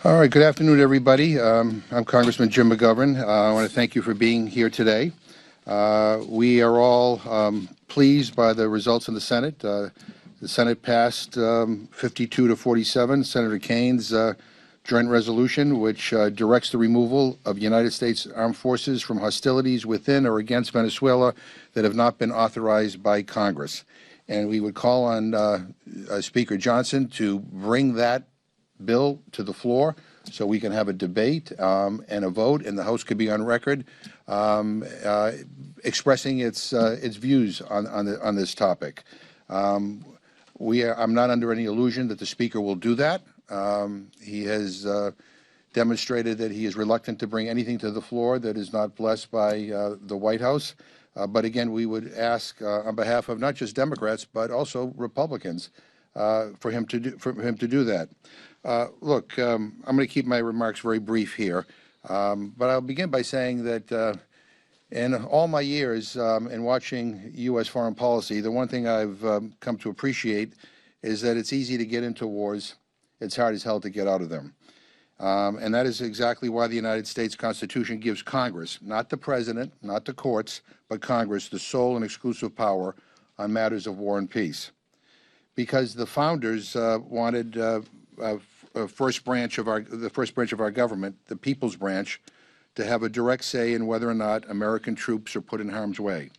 All right, good afternoon, everybody. I'm Congressman Jim McGovern. I want to thank you for being here today. We are all pleased by the results in the Senate. The Senate passed 52 to 47, Senator Kane's joint resolution, which directs the removal of United States armed forces from hostilities within or against Venezuela that have not been authorized by Congress. And we would call on Speaker Johnson to bring that bill to the floor so we can have a debate and a vote, and the House could be on record expressing its views on this topic. I'm not under any illusion that the Speaker will do that. He has demonstrated that he is reluctant to bring anything to the floor that is not blessed by the White House. But again, we would ask on behalf of not just Democrats but also Republicans for him to do that. Look, I'm going to keep my remarks very brief here, but I'll begin by saying that in all my years in watching U.S. foreign policy, the one thing I've come to appreciate is that it's easy to get into wars. It's hard as hell to get out of them. And that is exactly why the United States Constitution gives Congress, not the President, not the courts, but Congress, the sole and exclusive power on matters of war and peace. Because the founders wanted the first branch of our government, the people's branch, to have a direct say in whether or not American troops are put in harm's way.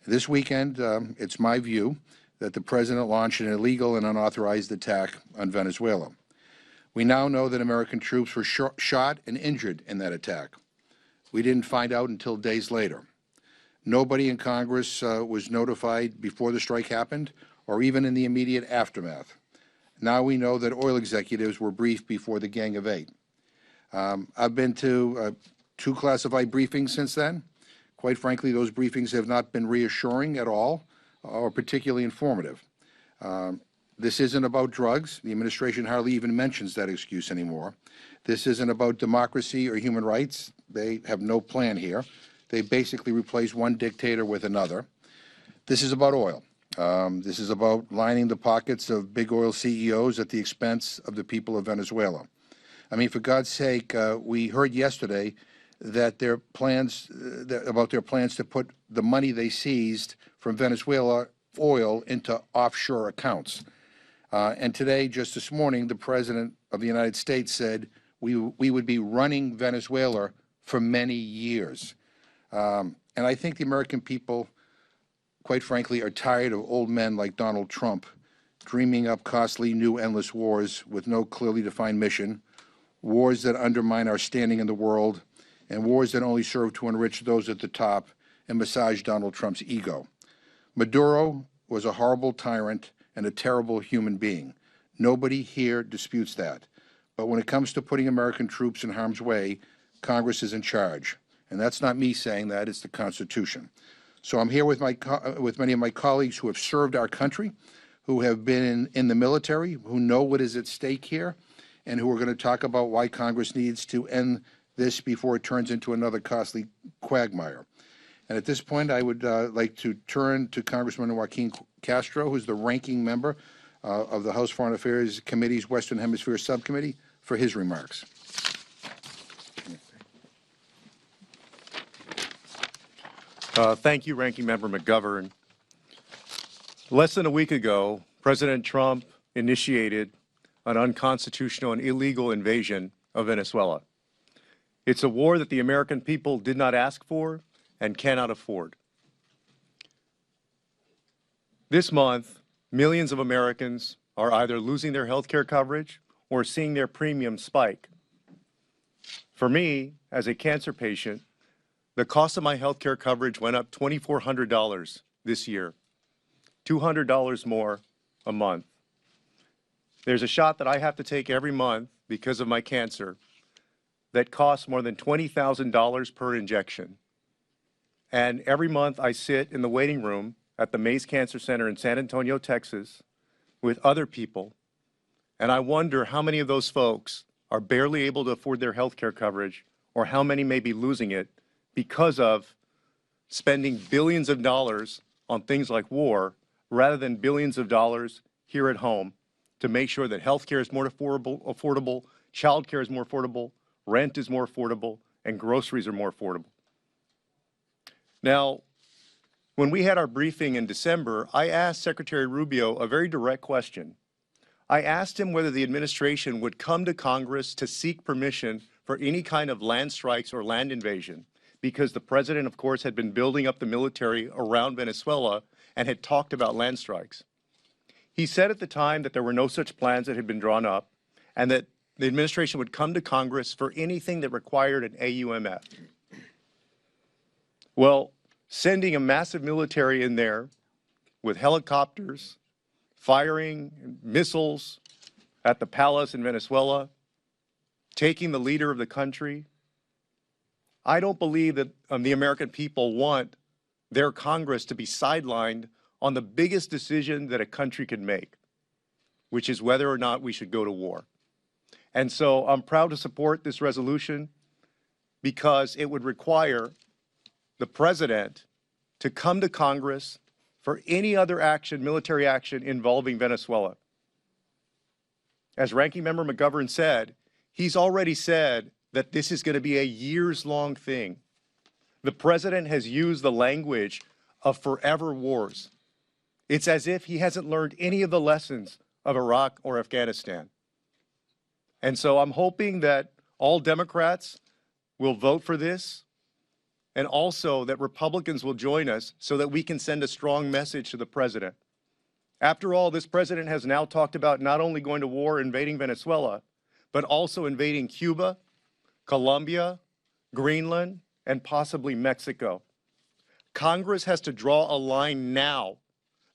This weekend, it's my view that the President launched an illegal and unauthorized attack on Venezuela. We now know that American troops were shot and injured in that attack. We didn't find out until days later. Nobody in Congress was notified before the strike happened or even in the immediate aftermath. Now we know that oil executives were briefed before the Gang of Eight. I've been to 2 classified briefings since then. Quite frankly, those briefings have not been reassuring at all or particularly informative. This isn't about drugs. The administration hardly even mentions that excuse anymore. This isn't about democracy or human rights. They have no plan here. They basically replace one dictator with another. This is about oil. This is about lining the pockets of big oil CEOs at the expense of the people of Venezuela. I mean, for God's sake, we heard yesterday that their plans to put the money they seized from Venezuela oil into offshore accounts. And today, just this morning, the President of the United States said we would be running Venezuela for many years. And I think the American people, quite frankly, are tired of old men like Donald Trump dreaming up costly new endless wars with no clearly defined mission, wars that undermine our standing in the world, and wars that only serve to enrich those at the top and massage Donald Trump's ego. Maduro was a horrible tyrant and a terrible human being. Nobody here disputes that. But when it comes to putting American troops in harm's way, Congress is in charge. And that's not me saying that, it's the Constitution. So I'm here with many of my colleagues who have served our country, who have been in the military, who know what is at stake here, and who are going to talk about why Congress needs to end this before it turns into another costly quagmire. And at this point, I would like to turn to Congressman Joaquin Castro, who's the ranking member of the House Foreign Affairs Committee's Western Hemisphere Subcommittee, for his remarks. Thank you, Ranking Member McGovern. Less than a week ago, President Trump initiated an unconstitutional and illegal invasion of Venezuela. It's a war that the American people did not ask for and cannot afford. This month, millions of Americans are either losing their health care coverage or seeing their premiums spike. For me, as a cancer patient, the cost of my health care coverage went up $2,400 this year, $200 more a month. There's a shot that I have to take every month because of my cancer that costs more than $20,000 per injection. And every month I sit in the waiting room at the Mays Cancer Center in San Antonio, Texas, with other people, and I wonder how many of those folks are barely able to afford their health care coverage, or how many may be losing it because of spending billions of dollars on things like war rather than billions of dollars here at home to make sure that health care is more affordable, child care is more affordable, rent is more affordable, and groceries are more affordable. Now, when we had our briefing in December, I asked Secretary Rubio a very direct question. I asked him whether the administration would come to Congress to seek permission for any kind of land strikes or land invasion, because the president, of course, had been building up the military around Venezuela and had talked about land strikes. He said at the time that there were no such plans that had been drawn up and that the administration would come to Congress for anything that required an AUMF. Well, sending a massive military in there with helicopters, firing missiles at the palace in Venezuela, taking the leader of the country. I don't believe that the American people want their Congress to be sidelined on the biggest decision that a country could make, which is whether or not we should go to war. And so I'm proud to support this resolution because it would require the president to come to Congress for any other action, military action involving Venezuela. As Ranking Member McGovern said, he's already said that this is going to be a years-long thing. The president has used the language of forever wars. It's as if he hasn't learned any of the lessons of Iraq or Afghanistan. And so I'm hoping that all Democrats will vote for this, and also that Republicans will join us so that we can send a strong message to the president. After all, this president has now talked about not only going to war, invading Venezuela, but also invading Cuba, Colombia, Greenland, and possibly Mexico. Congress has to draw a line now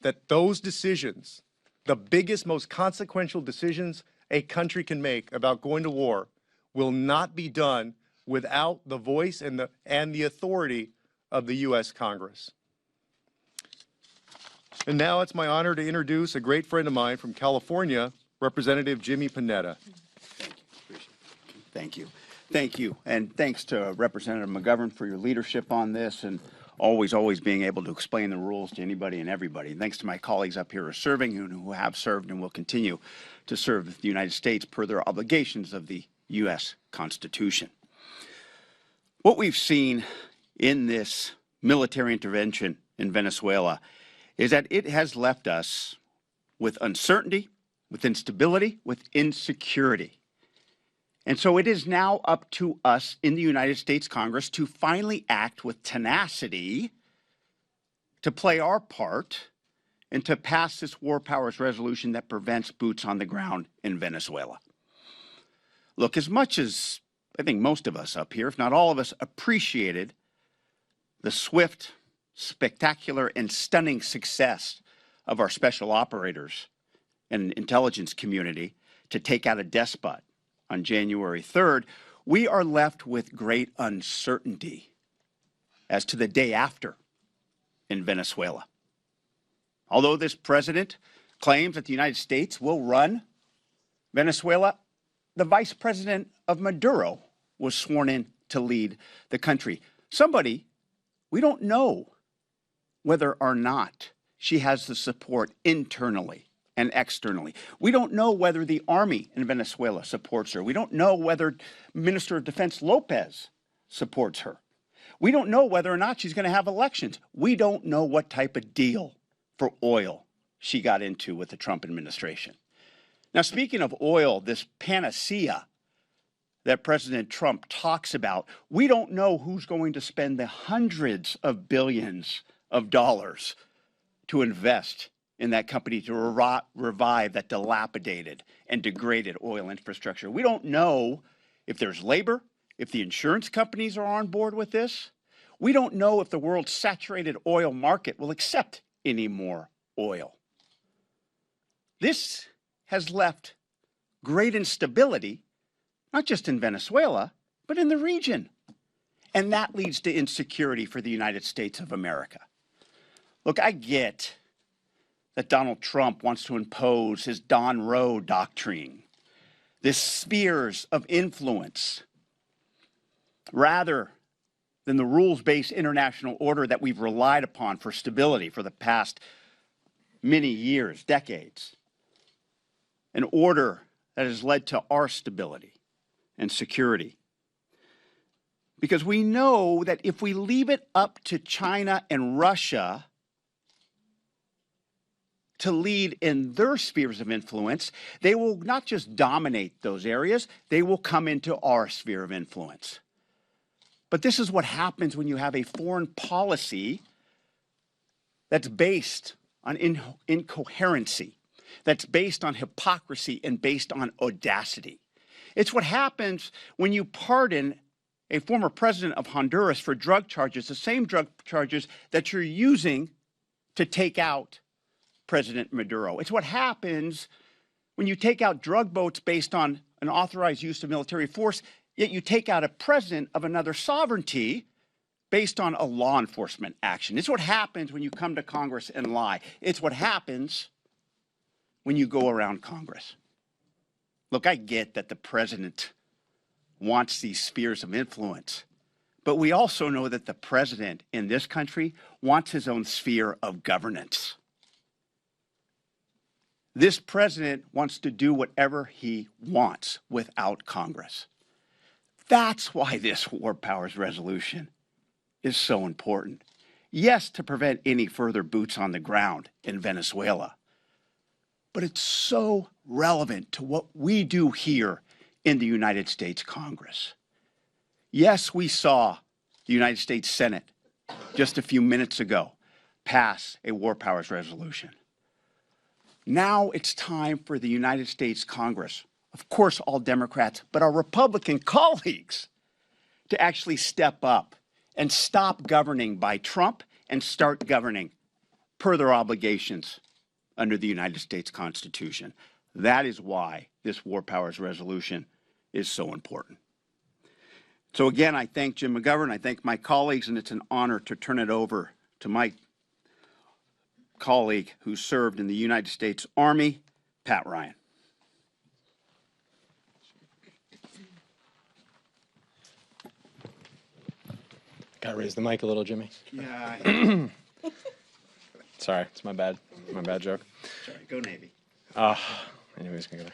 that those decisions, the biggest, most consequential decisions a country can make about going to war, will not be done without the voice and the authority of the U.S. Congress. And now it's my honor to introduce a great friend of mine from California, Representative Jimmy Panetta. Thank you. Thank you. And thanks to Representative McGovern for your leadership on this and always being able to explain the rules to anybody and everybody. And thanks to my colleagues up here who are serving and who have served and will continue to serve the United States per their obligations of the U.S. Constitution. What we've seen in this military intervention in Venezuela is that it has left us with uncertainty, with instability, with insecurity. And so it is now up to us in the United States Congress to finally act with tenacity to play our part and to pass this War Powers resolution that prevents boots on the ground in Venezuela. Look, as much as I think most of us up here, if not all of us, appreciated the swift, spectacular, and stunning success of our special operators and intelligence community to take out a despot on January 3rd, we are left with great uncertainty as to the day after in Venezuela. Although this president claims that the United States will run Venezuela, the vice president of Maduro was sworn in to lead the country. Somebody, we don't know whether or not she has the support internally and externally. We don't know whether the army in Venezuela supports her. We don't know whether Minister of Defense Lopez supports her. We don't know whether or not she's going to have elections. We don't know what type of deal for oil she got into with the Trump administration. Now, speaking of oil, this panacea that President Trump talks about, we don't know who's going to spend the hundreds of billions of dollars to invest in that company to revive that dilapidated and degraded oil infrastructure. We don't know if there's labor, if the insurance companies are on board with this. We don't know if the world's saturated oil market will accept any more oil. This has left great instability, not just in Venezuela, but in the region. And that leads to insecurity for the United States of America. Look, I get that Donald Trump wants to impose his Don Roe doctrine, this spheres of influence, rather than the rules-based international order that we've relied upon for stability for the past many years, decades. an order that has led to our stability and security. Because we know that if we leave it up to China and Russia to lead in their spheres of influence, they will not just dominate those areas, they will come into our sphere of influence. But this is what happens when you have a foreign policy that's based on incoherency, that's based on hypocrisy and based on audacity. It's what happens when you pardon a former president of Honduras for drug charges, the same drug charges that you're using to take out President Maduro. It's what happens when you take out drug boats based on an authorized use of military force, yet you take out a president of another sovereignty based on a law enforcement action. It's what happens when you come to Congress and lie. It's what happens when you go around Congress. Look, I get that the president wants these spheres of influence, but we also know that the president in this country wants his own sphere of governance. This president wants to do whatever he wants without Congress. That's why this War Powers resolution is so important. Yes, to prevent any further boots on the ground in Venezuela, but it's so relevant to what we do here in the United States Congress. Yes, we saw the United States Senate just a few minutes ago pass a War Powers resolution. Now it's time for the United States Congress, of course all Democrats, but our Republican colleagues, to actually step up and stop governing by Trump and start governing per their obligations under the United States Constitution. That is why this War Powers resolution is so important. So again, I thank Jim McGovern, I thank my colleagues, and it's an honor to turn it over to my colleague who served in the United States Army, Pat Ryan. Gotta raise the mic a little, Jimmy. Yeah. Sorry, it's my bad joke. Sorry, go Navy. Anyways, gonna go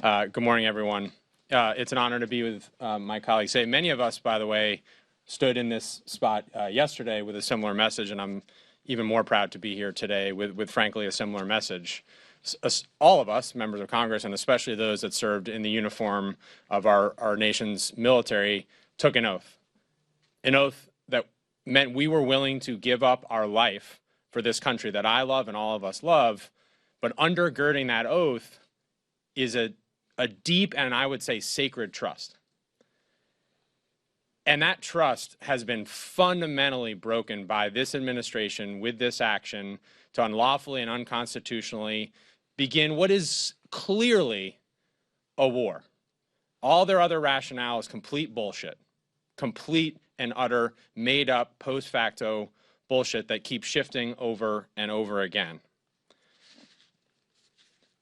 there. Good morning, everyone. It's an honor to be with my colleagues. Many of us, by the way, stood in this spot yesterday with a similar message, and I'm even more proud to be here today with frankly, a similar message. All of us, members of Congress, and especially those that served in the uniform of our nation's military, took an oath. An oath that meant we were willing to give up our life for this country that I love and all of us love, but undergirding that oath is a deep and I would say sacred trust. And that trust has been fundamentally broken by this administration with this action to unlawfully and unconstitutionally begin what is clearly a war. All their other rationale is complete bullshit, complete and utter made up post facto bullshit that keeps shifting over and over again.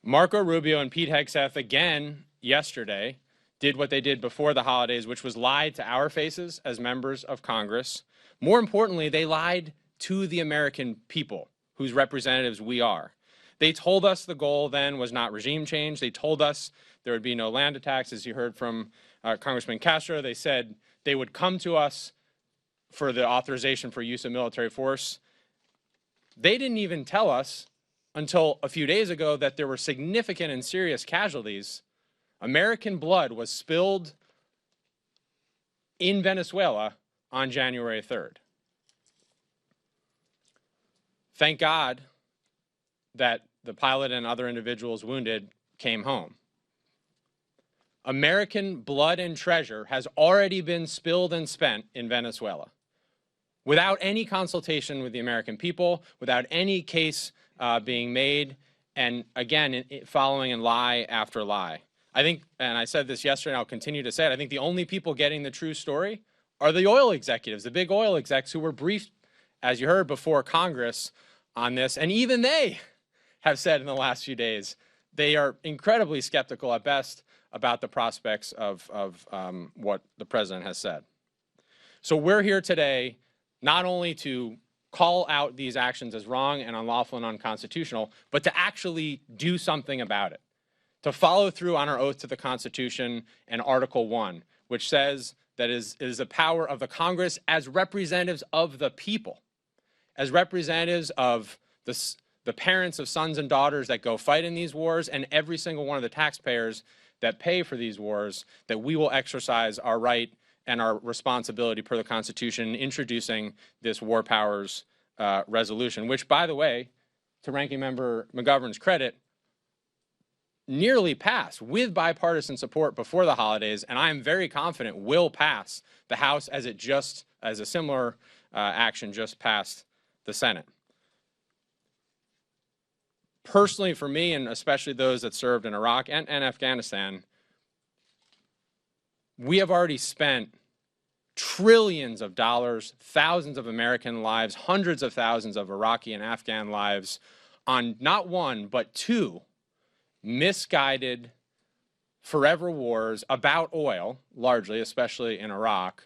Marco Rubio and Pete Hegseth again yesterday did what they did before the holidays, which was lied to our faces as members of Congress. More importantly, they lied to the American people whose representatives we are. They told us the goal then was not regime change. They told us there would be no land attacks, as you heard from Congressman Castro. They said they would come to us for the authorization for use of military force. They didn't even tell us until a few days ago that there were significant and serious casualties. American blood was spilled in Venezuela on January 3rd. Thank God that the pilot and other individuals wounded came home. American blood and treasure has already been spilled and spent in Venezuela without any consultation with the American people, without any case being made, and again, following in lie after lie. I think, and I said this yesterday, and I'll continue to say it, I think the only people getting the true story are the oil executives, the big oil execs who were briefed, as you heard, before Congress on this. And even they have said in the last few days, they are incredibly skeptical at best about the prospects of what the president has said. So we're here today not only to call out these actions as wrong and unlawful and unconstitutional, but to actually do something about it. to follow through on our oath to the Constitution and Article 1, which says that it is the power of the Congress as representatives of the people, as representatives of the parents of sons and daughters that go fight in these wars, and every single one of the taxpayers that pay for these wars, that we will exercise our right and our responsibility per the Constitution in introducing this War Powers resolution, which, by the way, to Ranking Member McGovern's credit, nearly passed with bipartisan support before the holidays, and I am very confident will pass the House as a similar action just passed the Senate. Personally, for me, and especially those that served in Iraq and Afghanistan, we have already spent trillions of dollars, thousands of American lives, hundreds of thousands of Iraqi and Afghan lives on not one, but two misguided forever wars about oil, largely, especially in Iraq.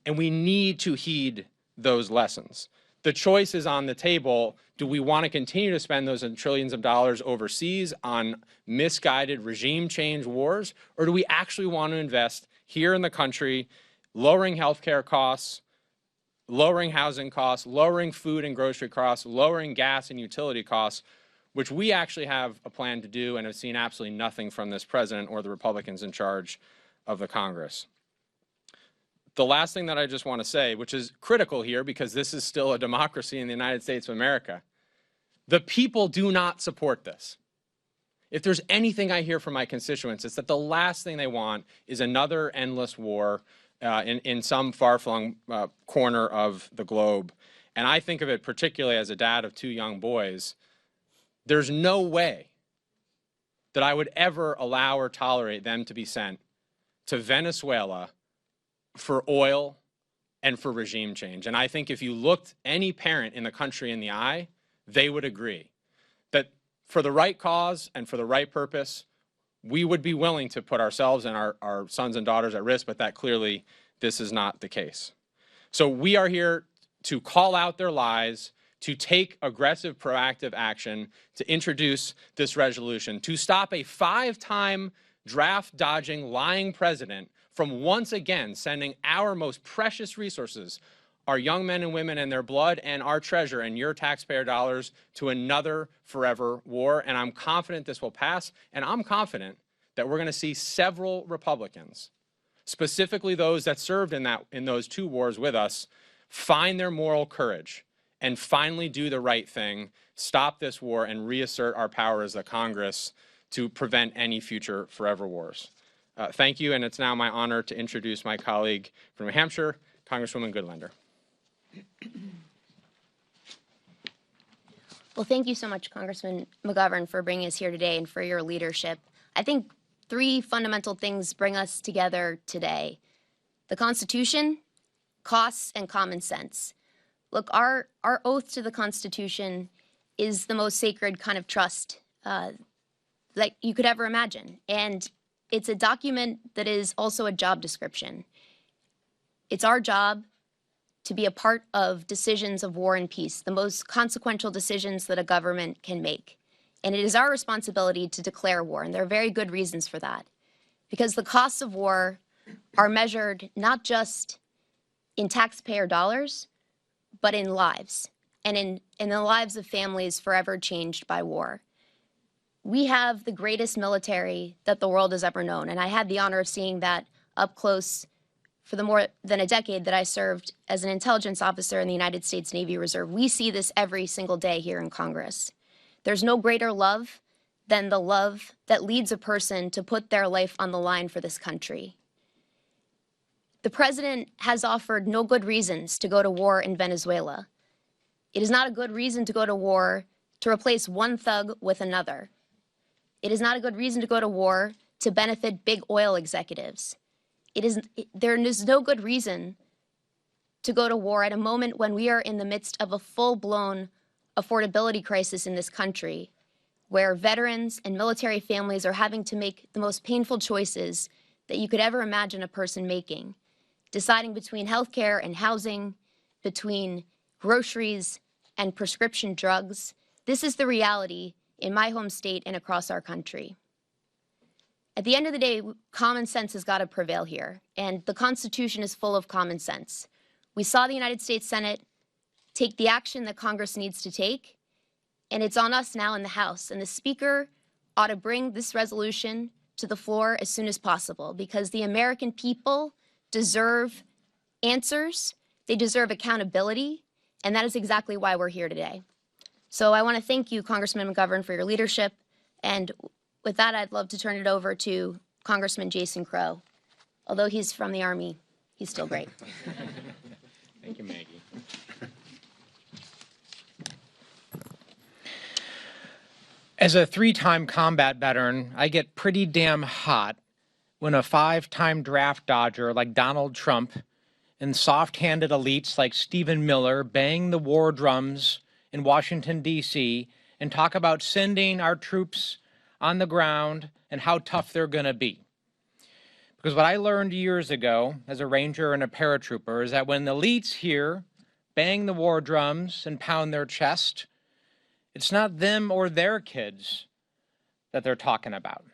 And we need to heed those lessons. The choice is on the table. Do we want to continue to spend those trillions of dollars overseas on misguided regime change wars? Or do we actually want to invest here in the country, lowering healthcare costs, lowering housing costs, lowering food and grocery costs, lowering gas and utility costs, which we actually have a plan to do and have seen absolutely nothing from this president or the Republicans in charge of the Congress. The last thing that I just want to say, which is critical here because this is still a democracy in the United States of America, the people do not support this. If there's anything I hear from my constituents, it's that the last thing they want is another endless war in some far-flung corner of the globe. And I think of it particularly as a dad of two young boys. There's no way that I would ever allow or tolerate them to be sent to Venezuela for oil and for regime change. And I think if you looked any parent in the country in the eye, they would agree that for the right cause and for the right purpose, we would be willing to put ourselves and our sons and daughters at risk, but that clearly this is not the case. So we are here to call out their lies, to take aggressive, proactive action, to introduce this resolution, to stop a 5-time draft-dodging, lying president from once again sending our most precious resources, our young men and women and their blood and our treasure and your taxpayer dollars, to another forever war. And I'm confident this will pass, and I'm confident that we're going to see several Republicans, specifically those that served in those two wars with us, find their moral courage and finally do the right thing, stop this war, and reassert our power as the Congress to prevent any future forever wars. Thank you, and it's now my honor to introduce my colleague from New Hampshire, Congresswoman Goodlander. Well, thank you so much, Congressman McGovern, for bringing us here today and for your leadership. I think 3 fundamental things bring us together today: the Constitution, costs, and common sense. Look, our oath to the Constitution is the most sacred kind of trust that you could ever imagine. And it's a document that is also a job description. It's our job to be a part of decisions of war and peace, the most consequential decisions that a government can make. And it is our responsibility to declare war, and there are very good reasons for that. Because the costs of war are measured not just in taxpayer dollars, but in lives, and in the lives of families forever changed by war. We have the greatest military that the world has ever known, and I had the honor of seeing that up close for the more than a decade that I served as an intelligence officer in the United States Navy Reserve. We see this every single day here in Congress. There's no greater love than the love that leads a person to put their life on the line for this country. The president has offered no good reasons to go to war in Venezuela. It is not a good reason to go to war to replace one thug with another. It is not a good reason to go to war to benefit big oil executives. There is no good reason to go to war at a moment when we are in the midst of a full-blown affordability crisis in this country, where veterans and military families are having to make the most painful choices that you could ever imagine a person making, deciding between healthcare and housing, between groceries and prescription drugs. This is the reality in my home state and across our country. At the end of the day, common sense has got to prevail here, and the Constitution is full of common sense. We saw the United States Senate take the action that Congress needs to take, and it's on us now in the House. And the Speaker ought to bring this resolution to the floor as soon as possible, because the American people deserve answers, they deserve accountability, and that is exactly why we're here today. So I want to thank you, Congressman McGovern, for your leadership, and with that, I'd love to turn it over to Congressman Jason Crow. Although he's from the Army, he's still great. Thank you, Maggie. As a 3-time combat veteran, I get pretty damn hot when a 5-time draft dodger like Donald Trump and soft-handed elites like Stephen Miller bang the war drums in Washington, D.C. and talk about sending our troops on the ground and how tough they're going to be. Because what I learned years ago as a ranger and a paratrooper is that when the elites here bang the war drums and pound their chest, it's not them or their kids that they're talking about.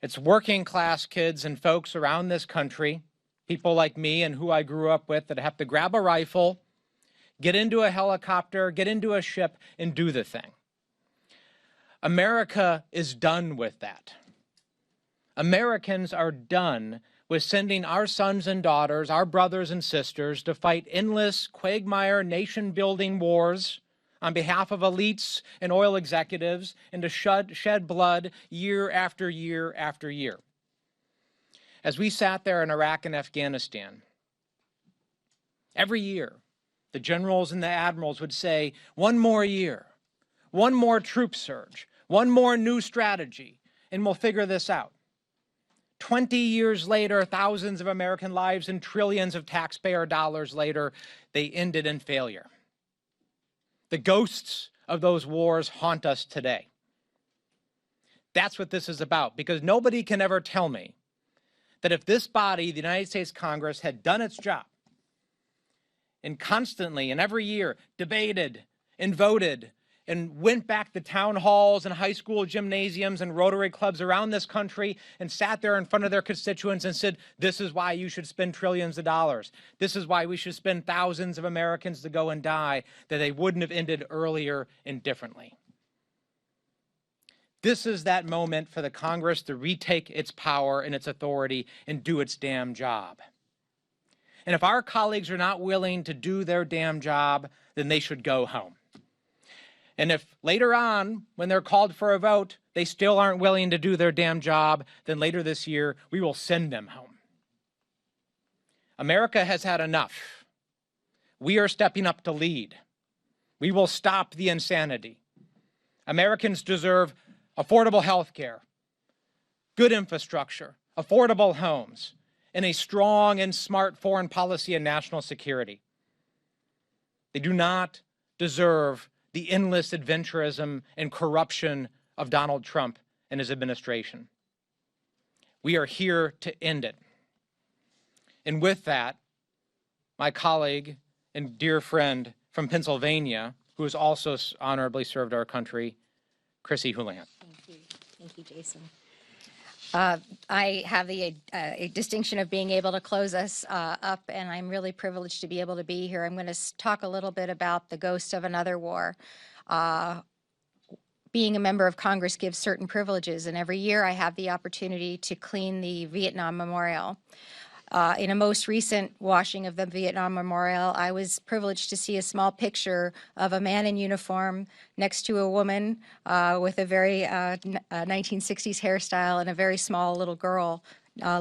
It's working class kids and folks around this country, people like me and who I grew up with, that have to grab a rifle, get into a helicopter, get into a ship, and do the thing. America is done with that. Americans are done with sending our sons and daughters, our brothers and sisters, to fight endless, quagmire, nation-building wars on behalf of elites and oil executives, and to shed blood year after year after year. As we sat there in Iraq and Afghanistan, every year, the generals and the admirals would say, one more year, one more troop surge, one more new strategy, and we'll figure this out. 20 years later, thousands of American lives and trillions of taxpayer dollars later, they ended in failure. The ghosts of those wars haunt us today. That's what this is about, because nobody can ever tell me that if this body, the United States Congress, had done its job and constantly and every year debated and voted and went back to town halls and high school gymnasiums and Rotary clubs around this country and sat there in front of their constituents and said, this is why you should spend trillions of dollars. This is why we should spend thousands of Americans to go and die, that they wouldn't have ended earlier and differently. This is that moment for the Congress to retake its power and its authority and do its damn job. And if our colleagues are not willing to do their damn job, then they should go home. And if later on, when they're called for a vote, they still aren't willing to do their damn job, then later this year, we will send them home. America has had enough. We are stepping up to lead. We will stop the insanity. Americans deserve affordable health care, good infrastructure, affordable homes, and a strong and smart foreign policy and national security. They do not deserve the endless adventurism and corruption of Donald Trump and his administration. We are here to end it. And with that, my colleague and dear friend from Pennsylvania, who has also honorably served our country, Chrissy Houlihan. Thank you, Jason. I have the distinction of being able to close us up, and I'm really privileged to be able to be here. I'm going to talk a little bit about the ghost of another war. Being a member of Congress gives certain privileges, and every year I have the opportunity to clean the Vietnam Memorial. In a most recent washing of the Vietnam Memorial, I was privileged to see a small picture of a man in uniform next to a woman with a very 1960s hairstyle and a very small little girl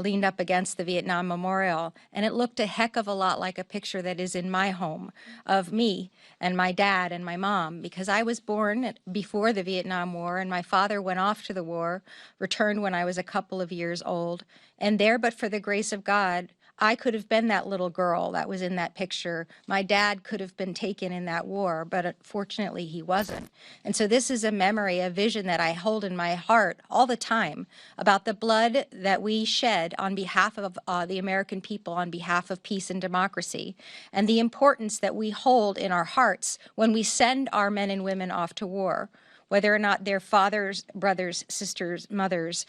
leaned up against the Vietnam Memorial. And it looked a heck of a lot like a picture that is in my home of me and my dad and my mom, because I was born before the Vietnam War, and my father went off to the war, returned when I was a couple of years old. And there, but for the grace of God, I could have been that little girl that was in that picture. My dad could have been taken in that war, but unfortunately he wasn't. And so this is a memory, a vision that I hold in my heart all the time about the blood that we shed on behalf of the American people, on behalf of peace and democracy, and the importance that we hold in our hearts when we send our men and women off to war. whether or not they're fathers, brothers, sisters, mothers,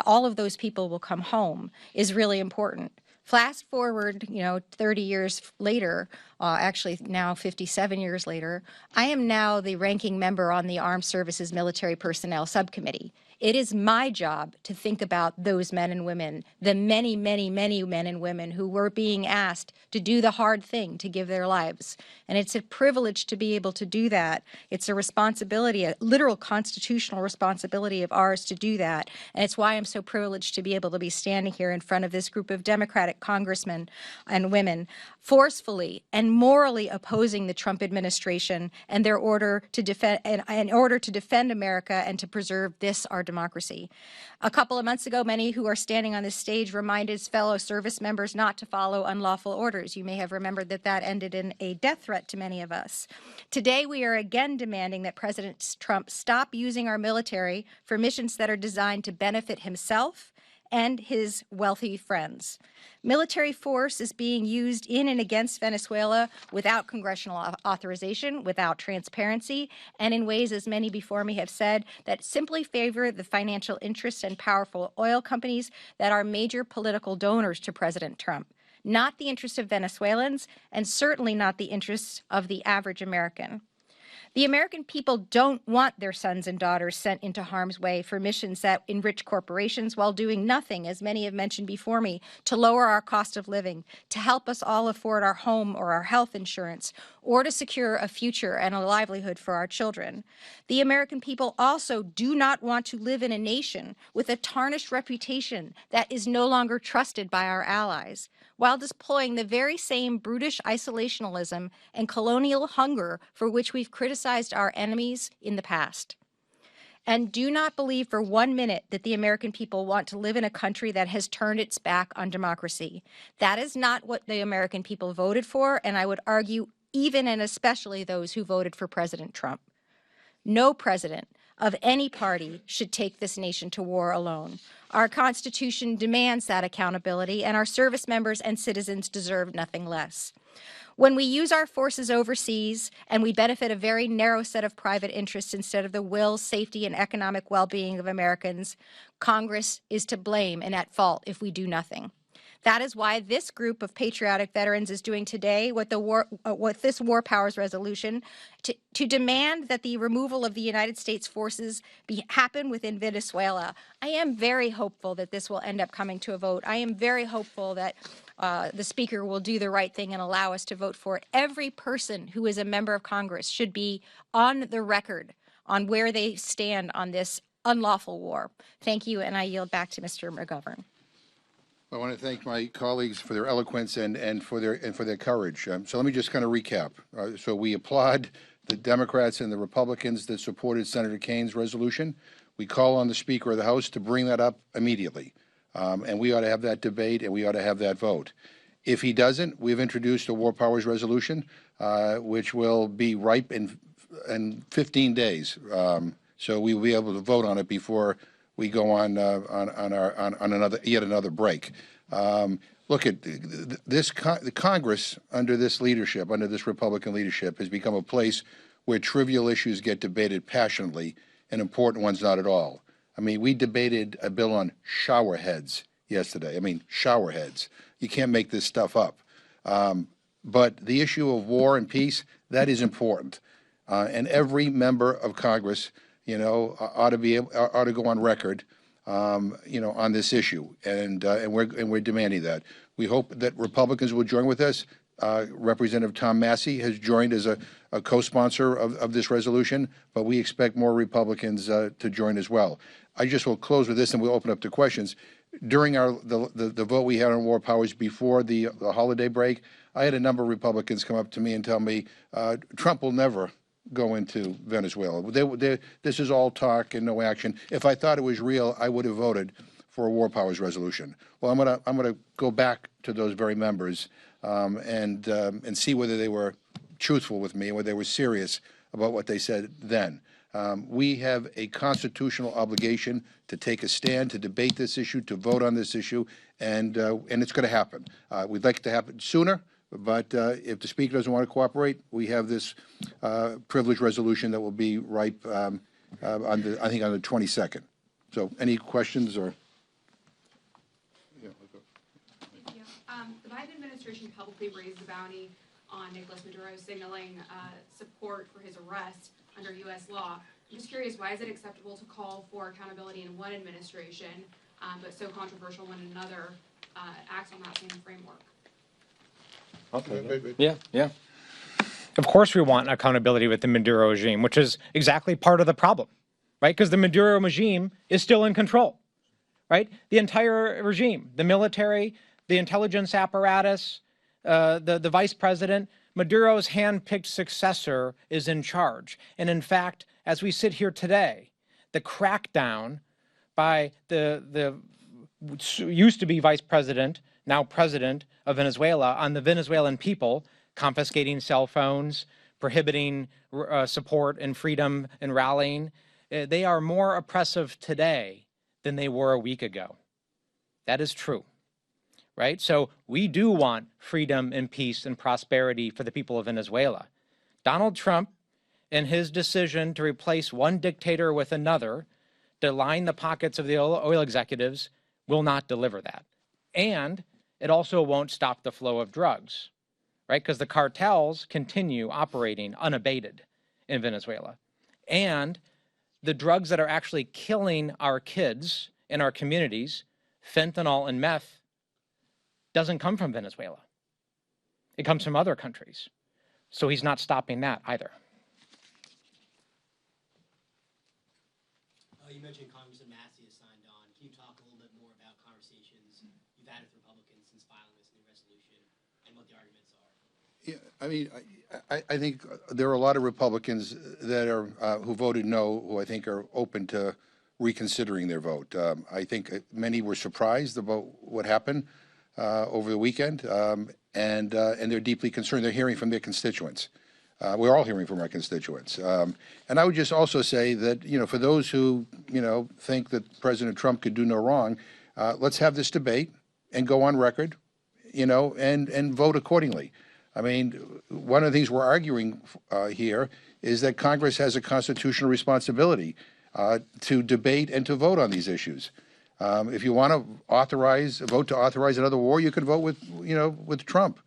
all of those people will come home, is really important. Fast forward, 30 years later, actually now 57 years later, I am now the ranking member on the Armed Services Military Personnel Subcommittee. It is my job to think about those men and women, the many, many, many men and women who were being asked to do the hard thing, to give their lives. And it's a privilege to be able to do that. It's a responsibility, a literal constitutional responsibility of ours to do that. And it's why I'm so privileged to be able to be standing here in front of this group of Democratic congressmen and women, forcefully and morally opposing the Trump administration and their order to defend, in order to defend America and to preserve this, our democracy. A couple of months ago, many who are standing on this stage reminded fellow service members not to follow unlawful orders. You may have remembered that that ended in a death threat to many of us. Today, we are again demanding that President Trump stop using our military for missions that are designed to benefit himself and his wealthy friends. Military force is being used in and against Venezuela without congressional authorization, without transparency, and in ways, as many before me have said, that simply favor the financial interests and powerful oil companies that are major political donors to President Trump, not the interests of Venezuelans, and certainly not the interests of the average American. The American people don't want their sons and daughters sent into harm's way for missions that enrich corporations while doing nothing, as many have mentioned before me, to lower our cost of living, to help us all afford our home or our health insurance, or to secure a future and a livelihood for our children. The American people also do not want to live in a nation with a tarnished reputation that is no longer trusted by our allies, while deploying the very same brutish isolationism and colonial hunger for which we've criticized our enemies in the past. And do not believe for 1 minute that the American people want to live in a country that has turned its back on democracy. That is not what the American people voted for, and I would argue even and especially those who voted for President Trump. No president of any party should take this nation to war alone. Our Constitution demands that accountability, and our service members and citizens deserve nothing less. When we use our forces overseas and we benefit a very narrow set of private interests instead of the will, safety, and economic well-being of Americans, Congress is to blame and at fault if we do nothing. That is why this group of patriotic veterans is doing today what this War Powers resolution to demand that the removal of the United States forces happen within Venezuela. I am very hopeful that this will end up coming to a vote. I am very hopeful that the Speaker will do the right thing and allow us to vote for it. Every person who is a member of Congress should be on the record on where they stand on this unlawful war. Thank you, and I yield back to Mr. McGovern. I want to thank my colleagues for their eloquence and for their courage. So let me just kind of recap. So we applaud the Democrats and the Republicans that supported Senator Kane's resolution. We call on the Speaker of the House to bring that up immediately, and we ought to have that debate and we ought to have that vote. If he doesn't, we've introduced a War Powers resolution, which will be ripe in 15 days. So we will be able to vote on it before we go on yet another break. Look at this. The Congress under this leadership, under this Republican leadership, has become a place where trivial issues get debated passionately and important ones not at all. I mean, we debated a bill on shower heads yesterday. I mean, shower heads. You can't make this stuff up. But the issue of war and peace, that is important, and every member of Congress, ought to go on record, on this issue, and we're demanding that. We hope that Republicans will join with us. Representative Tom Massey has joined as a co-sponsor of this resolution, but we expect more Republicans to join as well. I just will close with this, and we'll open up to questions. During the vote we had on War Powers before the holiday break, I had a number of Republicans come up to me and tell me Trump will never go into Venezuela. This is all talk and no action. If I thought it was real, I would have voted for a War Powers resolution. Well, I'm gonna go back to those very members and see whether they were truthful with me and whether they were serious about what they said then. We have a constitutional obligation to take a stand, to debate this issue, to vote on this issue, and it's going to happen. We'd like it to happen sooner. But if the Speaker doesn't want to cooperate, we have this privilege resolution that will be ripe I think on the 22nd. So any questions or? Thank you. The Biden administration publicly raised the bounty on Nicolas Maduro, signaling support for his arrest under U.S. law. I'm just curious, why is it acceptable to call for accountability in one administration, but so controversial when another acts on that same framework? Yeah. Of course, we want accountability with the Maduro regime, which is exactly part of the problem, right? Because the Maduro regime is still in control, right? The entire regime, the military, the intelligence apparatus, the vice president, Maduro's handpicked successor is in charge. And in fact, as we sit here today, the crackdown by the used to be vice president, now president of Venezuela, on the Venezuelan people, confiscating cell phones, prohibiting support and freedom and rallying, they are more oppressive today than they were a week ago. That is true, right? So we do want freedom and peace and prosperity for the people of Venezuela. Donald Trump, in his decision to replace one dictator with another, to line the pockets of the oil executives, will not deliver that. And it also won't stop the flow of drugs, right? Because the cartels continue operating unabated in Venezuela. And the drugs that are actually killing our kids in our communities, fentanyl and meth, doesn't come from Venezuela. It comes from other countries. So he's not stopping that either. You mentioned Congressman Massey has signed on. Can you talk a little bit more about conversations you've had with Republicans since filing this new resolution and what the arguments are? Yeah, I mean, I think there are a lot of Republicans that are who voted no, who I think are open to reconsidering their vote. I think many were surprised about what happened over the weekend, and they're deeply concerned. They're hearing from their constituents. We're all hearing from our constituents. And I would just also say that, for those who, think that President Trump could do no wrong, let's have this debate and go on record, and vote accordingly. I mean, one of the things we're arguing here is that Congress has a constitutional responsibility to debate and to vote on these issues. If you want to vote to authorize another war, you could vote with Trump.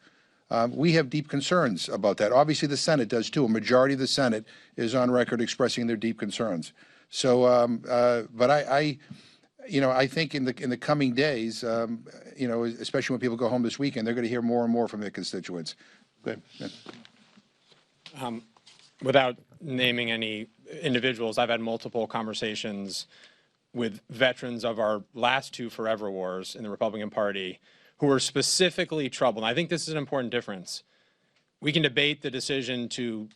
We have deep concerns about that. Obviously, the Senate does too. A majority of the Senate is on record expressing their deep concerns. So, but I think in the coming days, especially when people go home this weekend, they're going to hear more and more from their constituents. Go ahead. Without naming any individuals, I've had multiple conversations with veterans of our last two forever wars in the Republican Party who are specifically troubled. I think this is an important difference. We can debate the decision to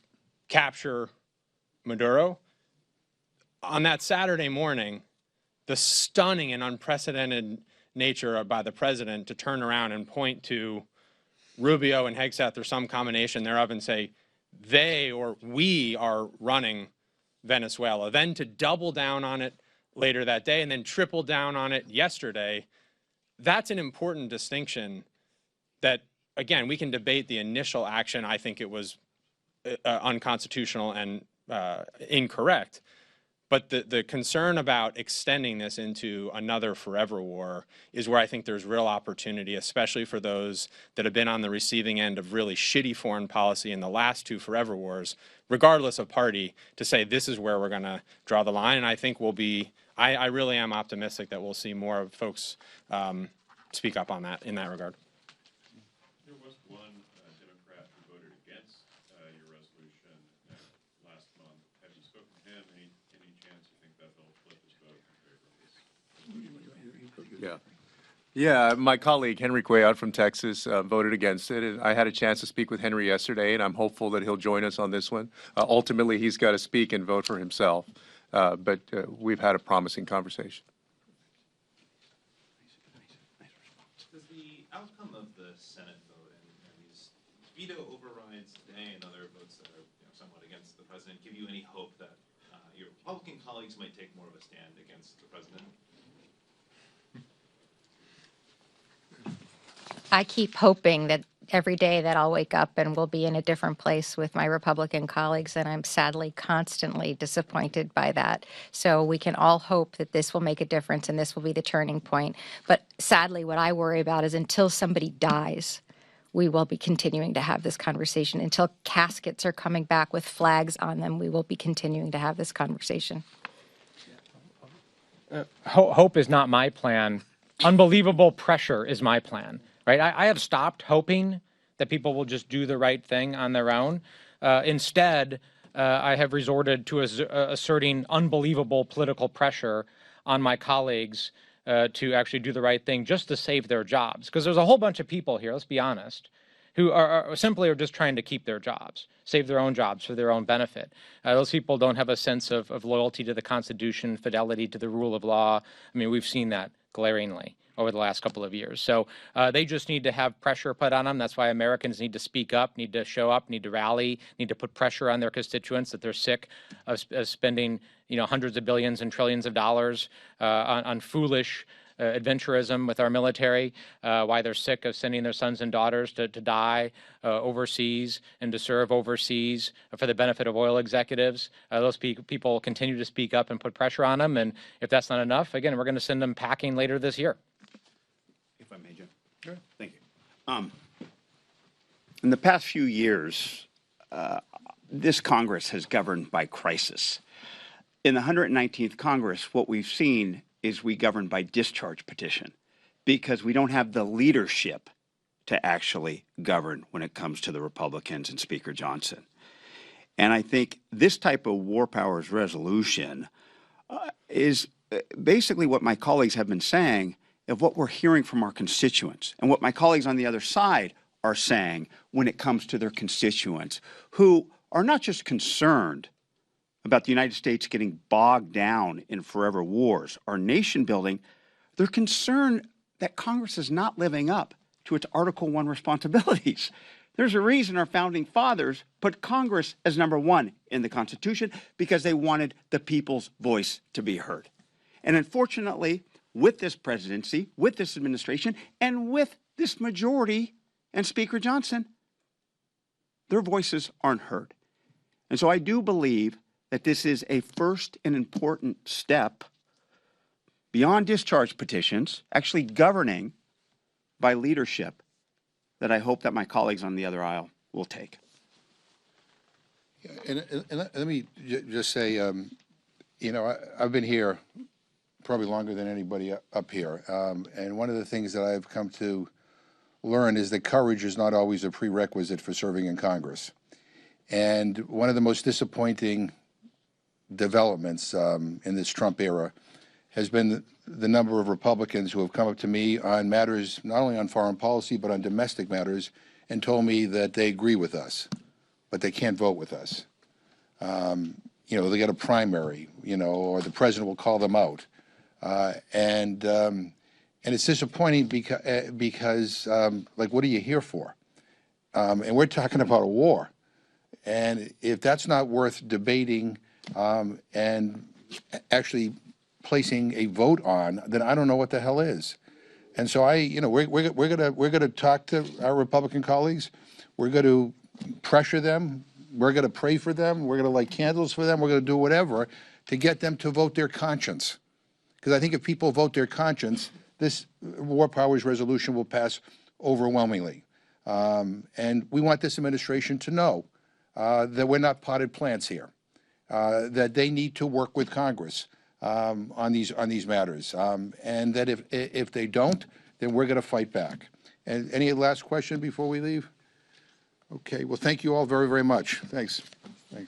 capture Maduro. On that Saturday morning, the stunning and unprecedented nature by the president to turn around and point to Rubio and Hegseth or some combination thereof and say, they or we are running Venezuela, then to double down on it later that day and then triple down on it yesterday, that's an important distinction that, again, we can debate the initial action. I think it was unconstitutional and incorrect. But the concern about extending this into another forever war is where I think there's real opportunity, especially for those that have been on the receiving end of really shitty foreign policy in the last two forever wars, regardless of party, to say this is where we're going to draw the line. And I think I really am optimistic that we'll see more of folks speak up on that in that regard. There was one Democrat who voted against your resolution last month. Have you spoken to him? Any chance you think that they'll flip his vote in favor of this? Yeah, my colleague Henry Cuellar from Texas voted against it, and I had a chance to speak with Henry yesterday, and I'm hopeful that he'll join us on this one. Ultimately, he's got to speak and vote for himself, but we've had a promising conversation. Does the outcome of the Senate vote and these veto overrides today and other votes that are somewhat against the president give you any hope that your Republican colleagues might take more of a stand against the president? I keep hoping that every day that I'll wake up and we'll be in a different place with my Republican colleagues, and I'm sadly constantly disappointed by that. So we can all hope that this will make a difference and this will be the turning point. But sadly, what I worry about is until somebody dies, we will be continuing to have this conversation. Until caskets are coming back with flags on them, we will be continuing to have this conversation. Hope is not my plan. Unbelievable pressure is my plan, right? I have stopped hoping that people will just do the right thing on their own. Instead, I have resorted to asserting unbelievable political pressure on my colleagues to actually do the right thing just to save their jobs. Because there's a whole bunch of people here, let's be honest, who are simply just trying to keep their jobs, save their own jobs for their own benefit. Those people don't have a sense of loyalty to the Constitution, fidelity to the rule of law. I mean, we've seen that glaringly over the last couple of years. So they just need to have pressure put on them. That's why Americans need to speak up, need to show up, need to rally, need to put pressure on their constituents that they're sick of spending, hundreds of billions and trillions of dollars on foolish adventurism with our military, why they're sick of sending their sons and daughters to die overseas and to serve overseas for the benefit of oil executives. Those people continue to speak up and put pressure on them. And if that's not enough, again, we're going to send them packing later this year. If I may, Jim. Sure. Thank you. In the past few years, this Congress has governed by crisis. In the 119th Congress, what we've seen is we govern by discharge petition because we don't have the leadership to actually govern when it comes to the Republicans and Speaker Johnson. And I think this type of war powers resolution is basically what my colleagues have been saying of what we're hearing from our constituents and what my colleagues on the other side are saying when it comes to their constituents who are not just concerned about the United States getting bogged down in forever wars or nation building, they're concerned that Congress is not living up to its Article I responsibilities. There's a reason our founding fathers put Congress as number one in the Constitution because they wanted the people's voice to be heard. And unfortunately, with this presidency, with this administration, and with this majority and Speaker Johnson, their voices aren't heard. And so I do believe that this is a first and important step beyond discharge petitions, actually governing by leadership that I hope that my colleagues on the other aisle will take. And let me just say, I've been here probably longer than anybody up here. And one of the things that I've come to learn is that courage is not always a prerequisite for serving in Congress. And one of the most disappointing developments in this Trump era has been the number of Republicans who have come up to me on matters, not only on foreign policy, but on domestic matters, and told me that they agree with us, but they can't vote with us. They got a primary, or the president will call them out. And it's disappointing because like, what are you here for? And we're talking about a war. And if that's not worth debating and actually placing a vote on, then I don't know what the hell is. And so we're gonna talk to our Republican colleagues. We're going to pressure them. We're going to pray for them. We're going to light candles for them. We're going to do whatever to get them to vote their conscience. Because I think if people vote their conscience, this war powers resolution will pass overwhelmingly. And we want this administration to know that we're not potted plants here, that they need to work with Congress on these matters, and that if they don't, then we're going to fight back. And any last question before we leave? Okay. Well, thank you all very, very much. Thanks.